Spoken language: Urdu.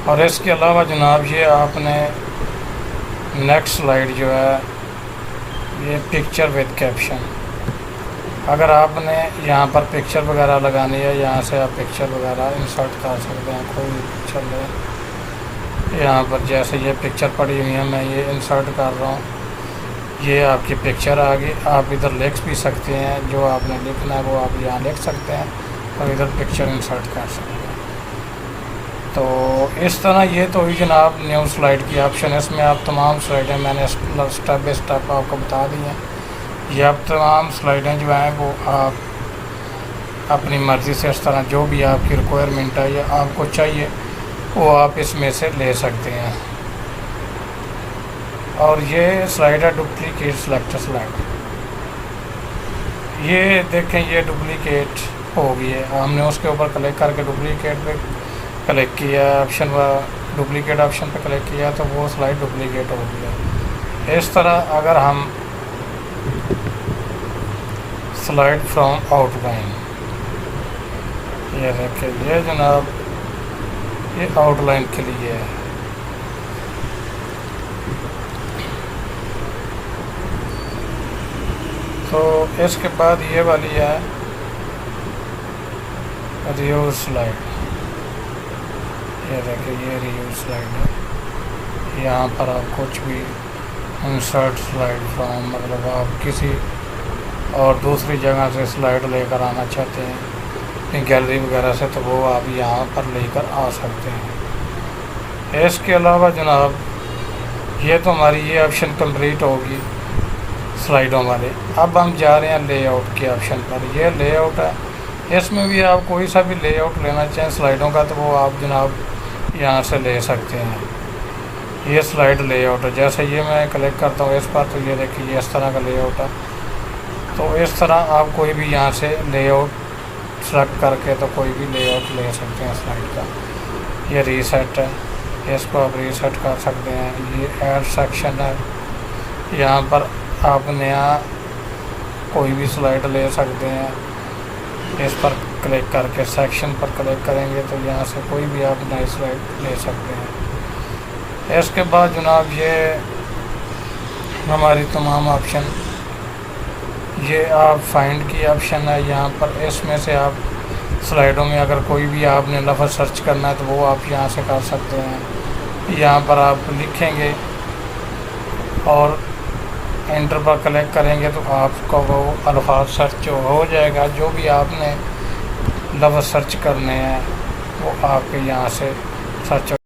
اور اس کے علاوہ جناب یہ آپ نے نیکسٹ سلائیڈ جو ہے یہ پکچر وتھ کیپشن، اگر آپ نے یہاں پر پکچر وغیرہ لگانی ہے یہاں سے آپ پکچر وغیرہ انسرٹ کر سکتے ہیں، کوئی بھی پکچر لیں۔ یہاں پر جیسے یہ پکچر پڑی ہوئی ہے میں یہ انسرٹ کر رہا ہوں، یہ آپ کی پکچر آ گئی۔ آپ ادھر لکھ بھی سکتے ہیں، جو آپ نے لکھنا ہے وہ آپ یہاں لکھ سکتے ہیں اور ادھر پکچر انسرٹ کر سکتے ہیں۔ تو اس طرح یہ تو ہوئی جناب نیو سلائیڈ کی آپشن، اس میں آپ تمام سلائیڈیں میں نے اسٹیپ بائی اسٹیپ آپ کو بتا دی ہیں۔ یہ اب تمام سلائیڈیں جو ہیں وہ آپ اپنی مرضی سے اس طرح جو بھی آپ کی ریکوائرمنٹ ہے یا آپ کو چاہیے وہ آپ اس میں سے لے سکتے ہیں۔ اور یہ سلائیڈ ہے ڈپلیکیٹ سلیکٹ سلائیڈ، یہ دیکھیں یہ ڈپلیکیٹ ہو گئی ہے، ہم نے اس کے اوپر کلک کر کے ڈپلیکیٹ پہ کلک کیا آپشن ڈپلیکیٹ آپشن پہ کلک کیا تو وہ سلائیڈ ڈپلیکیٹ ہو گیا۔ اس طرح اگر ہم سلائیڈ فرام آؤٹ لائن، یہ دیکھیں یہ جناب یہ آؤٹ لائن کے لیے ہے۔ تو اس کے بعد یہ والی ہے ریوز سلائیڈ، یہ دیکھیں یہ ریوز سلائیڈ ہے۔ یہاں پر آپ کچھ بھی انسرٹ سلائیڈ فرام مطلب آپ کسی اور دوسری جگہ سے سلائیڈ لے کر آنا چاہتے ہیں اپنی گیلری وغیرہ سے تو وہ آپ یہاں پر لے کر آ سکتے ہیں۔ اس کے علاوہ جناب یہ تو ہماری یہ آپشن کمپلیٹ ہوگی سلائیڈوں والے۔ اب ہم جا رہے ہیں لے آؤٹ کے آپشن پر، یہ لے آؤٹ ہے، اس میں بھی آپ کوئی سا بھی لے آؤٹ لینا چاہیں سلائیڈوں کا تو وہ آپ جناب یہاں سے لے سکتے ہیں۔ یہ سلائیڈ لے آؤٹ ہے، جیسے یہ میں کلک کرتا ہوں اس پر تو یہ دیکھیے یہ اس طرح کا لے آؤٹ ہے۔ تو اس طرح آپ کوئی بھی یہاں سے لے آؤٹ سلیکٹ کر کے تو کوئی بھی لے آؤٹ لے سکتے ہیں سلائیڈ کا۔ یہ ریسیٹ ہے، اس کو آپ ریسیٹ کر سکتے ہیں۔ یہ ایڈ سیکشن ہے، یہاں پر آپ نیا کوئی بھی سلائیڈ لے سکتے ہیں، اس پر کلک کر کے سیکشن پر کلک کریں گے تو یہاں سے کوئی بھی آپ نئی سلائیڈ لے سکتے ہیں۔ اس کے بعد جناب یہ ہماری تمام آپشن، یہ آپ فائنڈ کی آپشن ہے، یہاں پر اس میں سے آپ سلائیڈوں میں اگر کوئی بھی آپ نے لفظ سرچ کرنا ہے تو وہ آپ یہاں سے کر سکتے ہیں۔ یہاں پر آپ لکھیں گے اور انٹر پر کلک کریں گے تو آپ کو وہ الفاظ سرچ ہو جائے گا، جو بھی آپ نے لفظ سرچ کرنے ہیں وہ آپ کے یہاں سے سرچ ہو